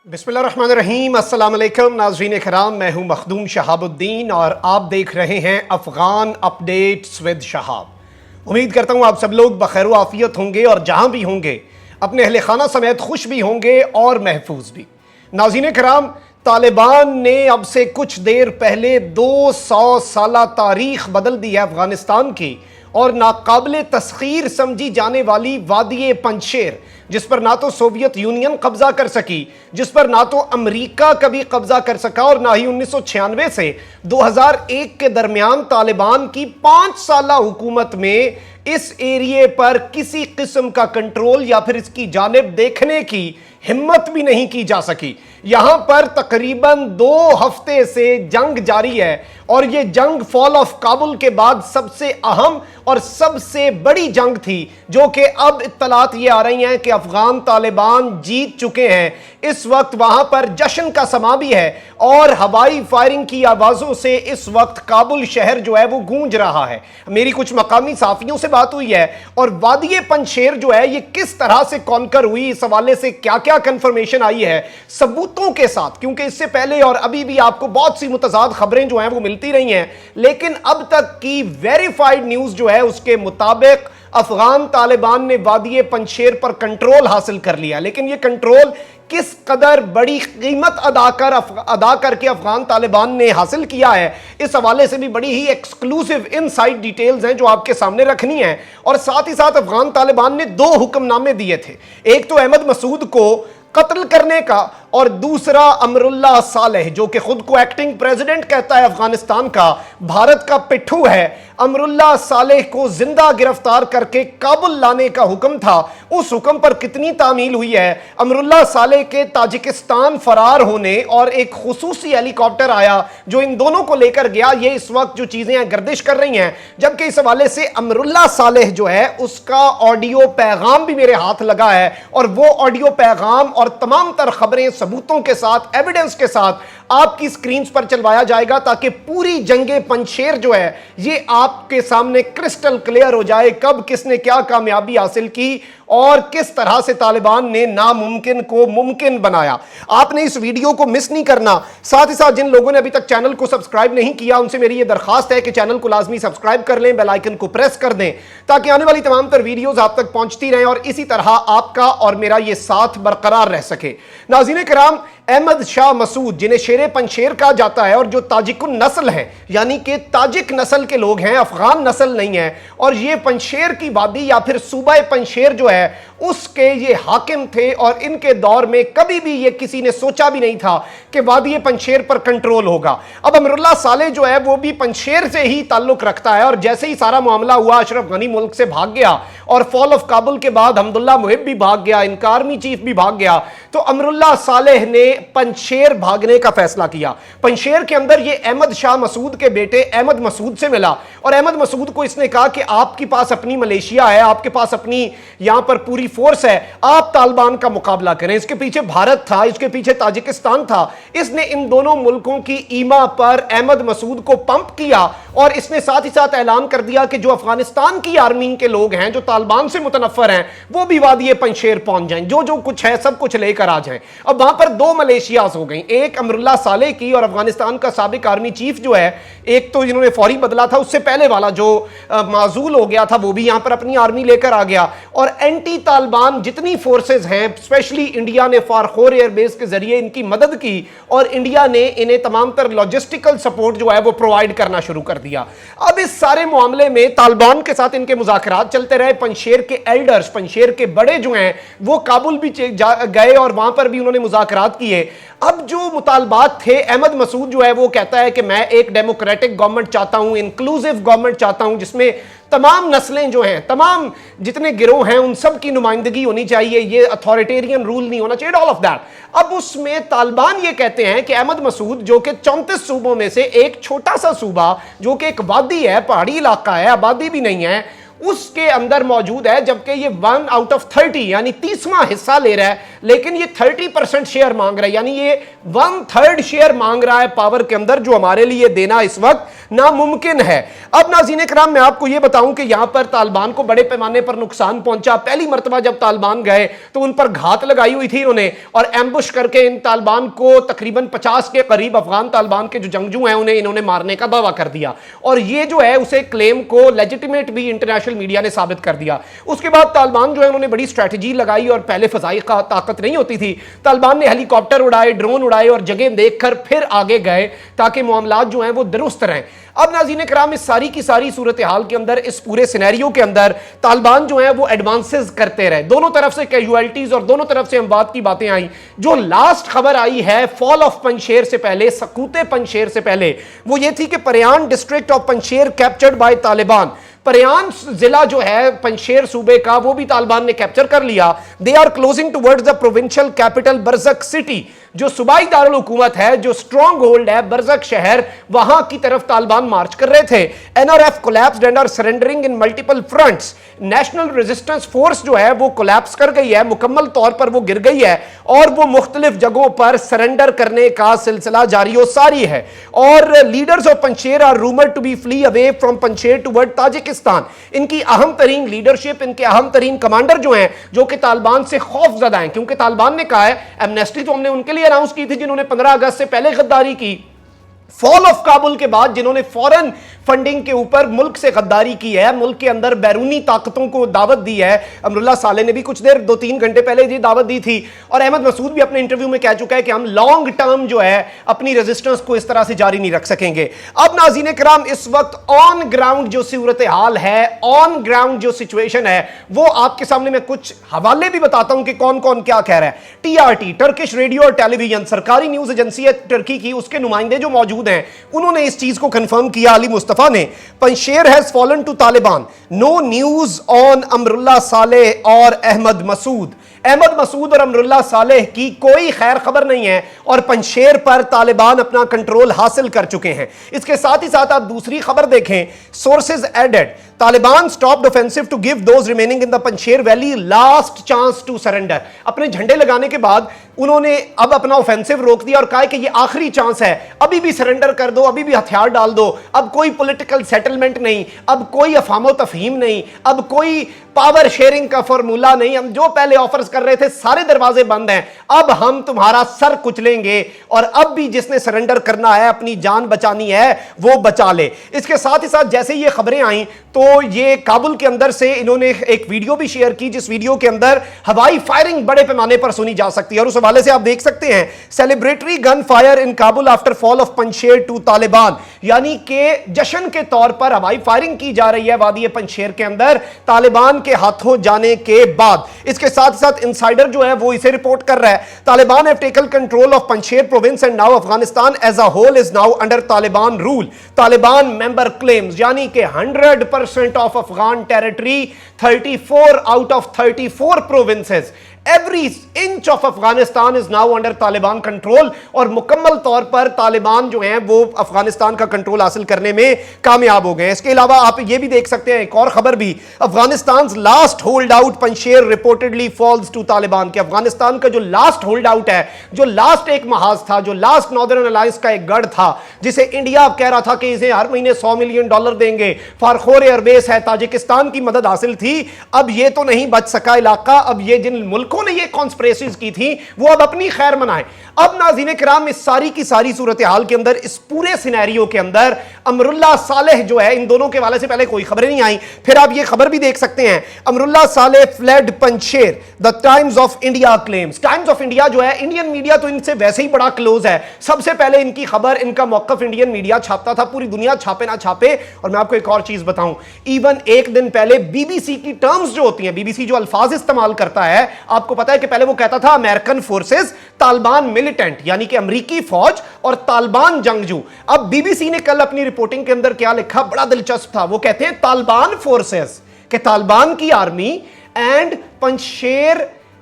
बिस्मिल्लाहिर्रहमानिर्रहीम। अस्सलाम वालेकुम नाज़रीन कराम, मैं हूं मखदूम शहाबुद्दीन और आप देख रहे हैं अफ़गान अपडेट्स विद शहाब। उम्मीद करता हूं आप सब लोग बखैर व आफियत होंगे और जहां भी होंगे अपने अहले खाना समेत खुश भी होंगे और महफूज भी। नाज़रीन कराम, तालिबान ने अब से कुछ देर पहले 200 साला तारीख बदल दी है अफगानिस्तान की, और नाकाबिले तस्खीर समझी जाने वाली वादी पंजशेर, जिस पर ना तो सोवियत यूनियन कब्जा कर सकी, जिस पर ना तो अमेरिका कभी कब्जा कर सका, और ना ही 1996 से 2001 के दरमियान तालिबान की 5 साला हुकूमत में इस एरिए पर किसी किस्म का कंट्रोल या फिर इसकी जानिब देखने की हिम्मत भी नहीं की जा सकी। यहां पर तकरीबन 2 हफ्ते से जंग जारी है, और यह जंग फॉल ऑफ काबुल के बाद सबसे अहम और सबसे बड़ी जंग थी, जो कि अब इत्तलात ये आ रही हैं कि अफगान तालिबान जीत चुके हैं। इस वक्त वहां पर जश्न का समा भी है, और हवाई फायरिंग की आवाजों से इस वक्त काबुल शहर जो है वो गूंज रहा है। मेरी कुछ मकामी साफियों से बात हुई है, और वादी पंजशेर जो है ये किस तरह से कॉन्कर हुई, इस हवाले से क्या क्या कंफर्मेशन आई है सबूतों के साथ, क्योंकि इससे पहले और अभी भी आपको बहुत सी मुतजाद खबरें जो हैं वो मिलती रही हैं, लेकिन अब तक की वेरीफाइड न्यूज जो है उसके मुताबिक अफगान तालिबान ने वादी पंजशेर पर कंट्रोल हासिल कर लिया। लेकिन यह कंट्रोल किस कदर बड़ी कीमत अदा करके अफगान तालिबान ने हासिल किया है, इस हवाले से भी बड़ी ही एक्सक्लूसिव इनसाइड डिटेल्स हैं जो आपके सामने रखनी है। और साथ ही साथ अफगान तालिबान ने 2 हुक्मनामे दिए थे, एक तो अहमद मसूद को कत्ल करने का, और दूसरा अमरुल्लाह सालेह, जो कि खुद को एक्टिंग प्रेसिडेंट कहता है अफगानिस्तान का, भारत का पिट्ठू है, अमरुल्लाह सालेह को जिंदा गिरफ्तार करके काबुल लाने का हुक्म था। उस हुक्म पर कितनी तामील हुई है। अमरुल्लाह सालेह के ताजिकिस्तान फरार होने और एक खुसूसी हेलीकॉप्टर आया जो इन दोनों को लेकर गया, ये इस वक्त जो चीजें गर्दिश कर रही हैं, जबकि इस हवाले से अमरुल्लाह सालेह जो है उसका ऑडियो पैगाम भी मेरे हाथ लगा है, और वो ऑडियो पैगाम और तमाम तर खबरें सबूतों के साथ, एविडेंस के साथ आपकी स्क्रीन पर चलवाया जाएगा, ताकि पूरी जंगे पंजशेर जो है ये आपके सामने क्रिस्टल क्लियर हो जाए, कब किसने क्या कामयाबी हासिल की और किस तरह से तालिबान ने नामुमकिन को मुमकिन बनाया। आपने इस वीडियो को मिस नहीं करना। साथ ही साथ जिन लोगों ने अभी तक चैनल को सब्सक्राइब नहीं किया, उनसे मेरी यह दरखास्त है कि चैनल को लाजमी सब्सक्राइब कर लें, बेल आइकन को प्रेस कर दें, ताकि आने वाली तमाम तर वीडियोस आप तक पहुंचती रहें और इसी तरह आपका और मेरा यह साथ बरकरार रह सके। नाज़रीन कराम, अहमद शाह मसूद, जिन्हें शेर पंजशेर कहा जाता है, और जो ताजिकुन नस्ल है, यानी कि ताजिक नस्ल के लोग हैं, अफगान नस्ल नहीं है, और ये पंजशेर की वादी या फिर सूबा पंजशेर जो है उसके ये हाकिम थे, और इनके दौर में कभी भी ये किसी ने सोचा भी नहीं था कि वादी पंजशेर पर कंट्रोल होगा। अब अमरुल्लाह सालेह जो है वो भी पंजशेर से ही ताल्लुक रखता है, और जैसे ही सारा मामला हुआ, अशरफ गनी मुल्क से भाग गया, और फॉल ऑफ काबुल के बाद हमदुल्ला मुहिब भी भाग गया, इनका आर्मी चीफ भी भाग गया, तो अमरुल्लाह सालेह ने पंजशेर भागने का फैसला किया। पंजशेर के अंदर ये अहमद शाह मसूद के बेटे अहमद मसूद से मिला, और अहमद मसूद को इसने कहा कि आपके पास अपनी मलेशिया है, आपके पास अपनी यहां पर पूरी फोर्स है, आप तालिबान का मुकाबला करें। इसके पीछे भारत था, इसके पीछे ताजिकिस्तान था। इसने इन दोनों मुल्कों की ईमा पर अहमद मसूद को पंप किया, और इसने साथ ही साथ ऐलान कर दिया कि जो अफगानिस्तान की आर्मी के लोग हैं, जो तालिबान से मुतनफर हैं, वो भी वादी पंजशेर पहुंच जाएं, जो जो कुछ है सब कुछ लेकर आ जाएं। अब वहां पर 2 मलेशियाज हो गई, एक अमरुल्लाह सालेह की, और अफगानिस्तान का साबिक आर्मी चीफ जो है, एक तो जिन्होंने फौरी बदला था, उससे पहले वाला जो माजूल हो गया था, वो भी यहां पर अपनी आर्मी लेकर आ गया। और एंटी तालिबान जितनी फोर्सेस हैं, स्पेशली इंडिया ने फारखोर एयरबेस के जरिए इनकी मदद की, और इंडिया ने इन्हें तमाम तर लॉजिस्टिकल सपोर्ट जो है वो प्रोवाइड करना शुरू कर दिया। अब इस सारे मामले में तालिबान के साथ इनके मुज़ाकरात चलते रहे। पंजशेर के एल्डर्स, पंजशेर के बड़े जो हैं, वो काबुल भी गए, और वहां पर भी उन्होंने मुज़ाकरात किए। अब जो मुतालबात थे, अहमद मसूद जो है वो कहता है कि मैं एक डेमोक्रेटिक गवर्नमेंट चाहता हूं, इंक्लूसिव गवर्नमेंट चाहता हूं, जिसमें तमाम नस्लें जो हैं, तमाम जितने गिरोह हैं, उन सब की नुमाइंदगी होनी चाहिए, ये अथॉरिटेरियन रूल नहीं होना चाहिए, ऑल ऑफ दैट। अब उसमें तालिबान ये कहते हैं कि अहमद मसूद, जो कि 34 सूबों में से एक छोटा सा सूबा, जो कि एक वादी है, पहाड़ी इलाका है, आबादी भी नहीं है, اس کے اندر موجود ہے, جبکہ یہ 1 آؤٹ آف 30 یعنی 30واں حصہ لے رہا ہے, لیکن یہ 30% شیئر مانگ رہا ہے, یعنی یہ 1/3 شیئر مانگ رہا ہے پاور کے اندر, جو ہمارے لیے دینا اس وقت ناممکن ہے. اب ناظرین کرام میں آپ کو یہ بتاؤں کہ یہاں پر طالبان کو بڑے پیمانے پر نقصان پہنچا. پہلی مرتبہ جب طالبان گئے تو ان پر گھات لگائی ہوئی تھی انہوں نے, اور ایمبوش کر کے ان طالبان کو تقریباً 50 کے قریب افغان طالبان کے جو جنگجو ہیں انہوں نے مارنے کا دعویٰ کر دیا, اور یہ جو ہے اسے کلیم کو لیجیٹیمیٹ بھی انٹرنیشنل میڈیا نے ثابت کر دیا. اس کے بعد طالبان جو ہے انہوں نے بڑی اسٹریٹجی لگائی, اور پہلے فضائی طاقت نہیں ہوتی تھی, طالبان نے ہیلی کاپٹر اڑائے, ڈرون اڑائے, اور جگہ دیکھ کر پھر آگے گئے تاکہ معاملات جو ہیں وہ درست رہیں. اب ناظرین کرام اس ساری کی ساری صورتحال کے اندر, اس پورے سینیریو کے اندر طالبان جو ہیں وہ ایڈوانسز کرتے رہے, دونوں طرف سے کیجوالٹیز اور دونوں طرف سے اموات کی باتیں آئیں. جو لاسٹ خبر آئی ہے فال آف پنشیر سے پہلے, سقوط پنشیر سے پہلے, وہ یہ تھی کہ Paryan district of Panjshir captured by Taliban. Paryan ضلع جو ہے پنشیر صوبے کا وہ بھی طالبان نے کیپچر کر لیا. They are closing towards the provincial capital Bazarak city, جو صوبائی دارالحکومت ہے, جو سٹرونگ ہولڈ ہے برزک شہر, وہاں کی طرف طالبان مارچ کر رہے تھے. NRF collapsed and are surrendering in multiple fronts. National resistance force جو ہے وہ کولیپس کر گئی ہے, مکمل طور پر وہ گر گئی ہے, اور وہ مختلف جگہوں پر سرنڈر کرنے کا سلسلہ جاری و ساری ہے. اور leaders of Panjshir are rumoured to be flee away from Panjshir toward Tajikistan. ان کی اہم ترین لیڈرشپ, ان کے اہم ترین کمانڈر جو ہیں, جو کہ طالبان سے خوف زدہ ہیں, کیونکہ طالبان نے کہا ہے ایمنیسٹی تو ہم نے ان کے لیے اناؤنس کی تھی جنہوں نے 15 اگست سے پہلے غداری کی. فال آف کابل کے بعد جنہوں نے فورن فنڈنگ کے اوپر ملک سے غداری کی ہے, ملک کے اندر بیرونی طاقتوں کو دعوت دی ہے. امراللہ صالح نے بھی کچھ دیر 2-3 گھنٹے پہلے یہ دعوت دی تھی, اور احمد مسعود بھی اپنے انٹرویو میں کہہ چکا ہے کہ ہم لانگ ٹرم جو ہے اپنی ریزسٹنس کو اس طرح سے جاری نہیں رکھ سکیں گے. اب ناظرین کرام اس وقت آن گراؤنڈ جو صورتحال ہے, آن گراؤنڈ جو سچویشن ہے, وہ آپ کے سامنے میں کچھ حوالے بھی بتاتا ہوں کہ کون کون کیا کہہ رہا ہے. TRT ٹرکش ریڈیو اور ٹیلی ویژن, سرکاری نیوز ایجنسی ہے ٹرکی کی, اس کے نمائندے جو موجود ہیں انہوں نے اس چیز کو کنفرم کیا. علی مصطفیٰ نے, Panjshir has fallen to Taliban, no news on Amrullah Saleh اور احمد مسعود. احمد مسعود اور امراللہ صالح کی کوئی خیر خبر نہیں ہے, اور پنشیر پر طالبان اپنا کنٹرول حاصل کر چکے ہیں. اس کے ساتھ ہی ساتھ آپ دوسری خبر دیکھیں, sources added, Taliban stopped offensive to give those remaining in the Panjshir valley last chance to surrender. اپنے جھنڈے لگانے کے بعد انہوں نے اب اپنا اوفینسو روک دیا اور کہا کہ یہ آخری چانس ہے, ابھی بھی سرنڈر کر دو, ابھی بھی ہتھیار ڈال دو, اب کوئی پولیٹیکل سیٹلمنٹ نہیں, اب کوئی افہام و تفہیم نہیں, اب کوئی پاور شیئرنگ کا فارمولا نہیں, ہم جو پہلے آفرز کر رہے تھے سارے دروازے بند ہیں, اب ہم تمہارا سر کچلیں گے, اور اب بھی جس نے سرنڈر کرنا ہے, اپنی جان بچانی ہے, وہ بچا لے. اس کے ساتھ ہی ساتھ جیسے یہ خبریں آئیں تو یہ کابل کے اندر سے انہوں نے ایک ویڈیو بھی شیئر کی, جس ویڈیو کے اندر ہوائی فائرنگ بڑے پیمانے پر سنی جا سکتی ہے, اور اس حوالے سے آپ دیکھ سکتے ہیں celebratory gun fire in Kabul after fall of Panjshir to Taliban, یعنی کہ جشن کے طور پر ہوائی فائرنگ کی جا رہی ہے وادی پنشیر کے اندر طالبان کے ہاتھوں جانے کے بعد. اس کے ساتھ ساتھ انسائڈر جو ہے وہ اسے رپورٹ کر رہا ہے, Taliban have taken control of Panjshir province and now Afghanistan as a whole is now under Taliban rule. Taliban member claims, یعنی کہ 100% of Afghan territory, 34 out of 34 provinces, every inch of Afghanistan is now under Taliban control, اور مکمل طور پر طالبان جو ہیں وہ افغانستان کا control حاصل کرنے میں کامیاب ہو گئے. اس کے علاوہ آپ یہ بھی دیکھ سکتے ہیں ایک اور خبر بھی, افغانستان's last hold out Panjshir reportedly falls to Taliban, کہ افغانستان کا جو لاسٹ ہولڈ آؤٹ ہے, جو لاسٹ ایک محاذ تھا, جو لاسٹ ناردرن الائنس کا ایک گڑھ تھا, جسے انڈیا اب کہہ رہا تھا کہ اسے ہر مہینے $100 ملین دیں گے, فارخور ایئر بیس ہے, تاجکستان کی مدد حاصل تھی, اب یہ تو نہیں بچ سکا علاقہ. اب یہ جن ملکوں نے یہ کانسپریسیز کی تھی وہ اب اپنی خیر منائیں. اب ناظرین کرام اس ساری کی ساری صورتحال کے اندر, اس پورے سینیریو کے اندر امراللہ صالح جو ہے, ان دونوں کے والے سے پہلے کوئی خبریں نہیں آئیں. پھر آپ یہ خبر بھی دیکھ سکتے ہیں, Amrullah Saleh fled Panjshir, the Times of India claims. Times of India جو ہے, انڈین میڈیا تو ان سے ویسے ہی بڑا کلوز ہے, سب سے پہلے ان کی خبر, ان کا موقف انڈین میڈیا چھاپتا تھا, پوری دنیا چھاپے نہ چھاپے. اور میں آپ کو ایک اور چیز بتاؤں, ایون ایک دن پہلے بی بی سی کی ٹرمز جو ہوتی ہیں, بی بی سی جو الفاظ استعمال کرتا ہے, آپ کو پتا ہے کہ پہلے وہ کہتا تھا امریکن فورسز, طالبان ملیٹنٹ, یعنی کہ امریکی فوج, اور طالبان جنگجو. اب بی بی سی نے کل اپنی رپورٹنگ کے اندر کیا لکھا, بڑا دلچسپ تھا, وہ کہتے ہیں طالبان فورسز, کہ طالبان کی آرمی اینڈ پنشیر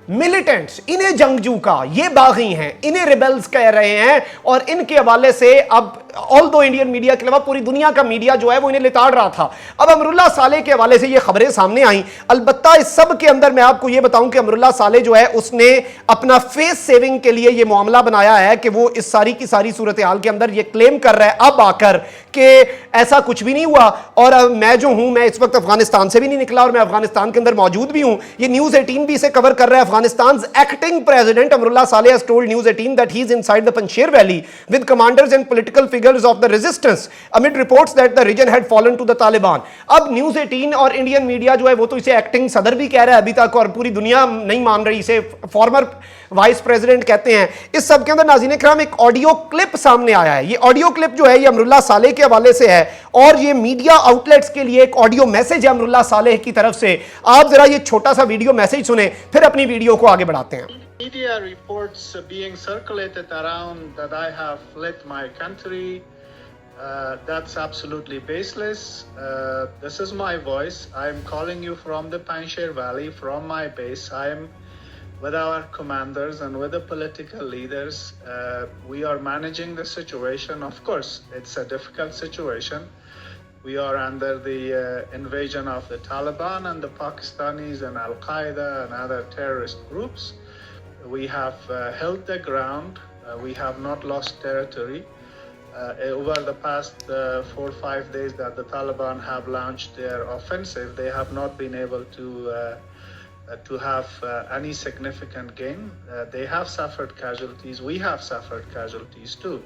ملیٹنٹس, انہیں جنگجو کا, یہ باغی ہیں, انہیں ریبلز کہہ رہے ہیں, اور ان کے حوالے سے اب ऑल दो इंडियन मीडिया के अलावा पूरी दुनिया का मीडिया जो है वो इन्हें लिताड़ रहा था। अब अमरुल्लाह सालेह के हवाले से ये खबरें सामने आई। अलबत्ता इस सब के अंदर मैं आपको ये बताऊं कि अमरुल्लाह सालेह जो है उसने अपना फेस सेविंग के लिए ये मामला बनाया है कि वो इस सारी की सारी सूरत हाल के अंदर ये क्लेम कर रहा है अब आकर कि ऐसा कुछ भी नहीं हुआ, और मैं जो हूं, मैं इस वक्त अफगानिस्तान से भी नहीं निकला और मैं अफगानिस्तान के अंदर मौजूद भी हूं। ये न्यूज 18 भी इसे कवर कर रहा है। Afghanistan acting president Amrullah Saleh has told News 18 that he is inside the Panjshir Valley with commanders and political figures of the resistance amid reports that the region had fallen to the Taliban. अब News 18 और Indian media जो है वो तो इसे acting सदर भी कह रहा है अभी तक, और पूरी दुनिया नहीं मान रही, इसे फॉर्मर वाइस प्रेसिडेंट कहते हैं। इस सब के अंदर नाज़रीन इकराम एक ऑडियो क्लिप सामने आया है। ये ऑडियो क्लिप जो है ये अमरुल्लाह सालेह के हवाले से है और ये मीडिया आउटलेट्स के लिए एक ऑडियो मैसेज है अमरुल्लाह सालेह की तरफ से। आप जरा ये छोटा सा वीडियो मैसेज सुने, फिर अपनी वीडियो को आगे बढ़ाते हैं। Media reports being circulated around that I have fled my country, that's absolutely baseless. This is my voice. I am calling you from the Panjshir Valley, from my base. I am with our commanders and with the political leaders. We are managing the situation. Of course, it's a difficult situation. We are under the invasion of the Taliban and the Pakistanis and Al-Qaeda and other terrorist groups. We have held the ground. We have not lost territory. Over the past 4 or 5 days that the Taliban have launched their offensive, they have not been able to have any significant gain. They have suffered casualties. We have suffered casualties too.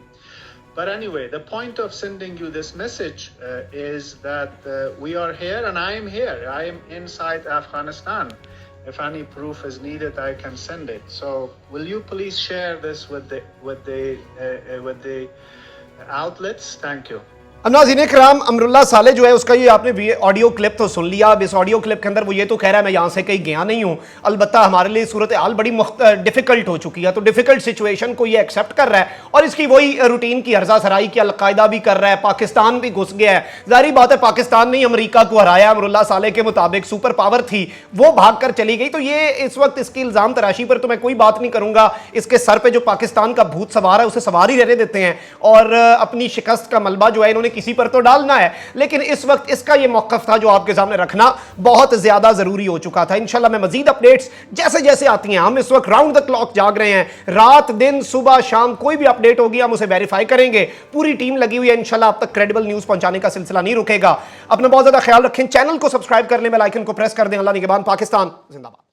But anyway, the point of sending you this message is that we are here and I am here. I am inside Afghanistan. If any proof is needed, I can send it. So will you please share this with the outlets? Thank you. अब नाज़रीन इकराम, अमरुल्लाह सालेह जो है उसका ये आपने audio clip तो सुन लिया। अब इस ऑडियो क्लिप के अंदर वो ये तो कह रहा है मैं यहाँ से कहीं गया नहीं हूँ। अलबत्ता हमारे लिए सूरत हाल बड़ी डिफ़िकल्ट हो चुकी है, तो डिफ़िकल्ट सिचुएशन को ये एक्सेप्ट कर रहा है और इसकी वही रूटीन की हर्जा सराई की अलकायदा भी कर रहा है। पाकिस्तान भी घुस गया है। ज़ाहिर बात है पाकिस्तान ने अमरीका को हराया, अमरुल्लाह सालेह के मुताबिक सुपर पावर थी, वो भाग कर चली गई। तो ये इस वक्त इसकी इल्ज़ाम तराशी पर तो मैं कोई बात नहीं करूँगा। इसके सर पर जो पाकिस्तान का भूत सवार है उसे सवार ही रहने देते हैं और अपनी शिकस्त का मलबा जो है इन्होंने किसी पर तो डालना है, लेकिन इस वक्त इसका ये मौक़िफ़ था जो आपके सामने रखना बहुत ज्यादा जरूरी हो चुका था। इंशाल्लाह मैं मजीद अपडेट्स जैसे जैसे आती हैं, हम इस वक्त राउंड द क्लॉक जाग रहे हैं। रात दिन सुबह शाम कोई भी अपडेट होगी हम उसे वेरीफाई करेंगे। पूरी टीम लगी हुई है, इंशाल्लाह आप तक क्रेडिबल न्यूज पहुंचाने का सिलसिला नहीं रुकेगा। अपना बहुत ज्यादा ख्याल रखें, चैनल को सब्सक्राइब करने में, लाइकन को प्रेस कर दें। अल्लाह निगहबान, पाकिस्तान जिंदाबाद।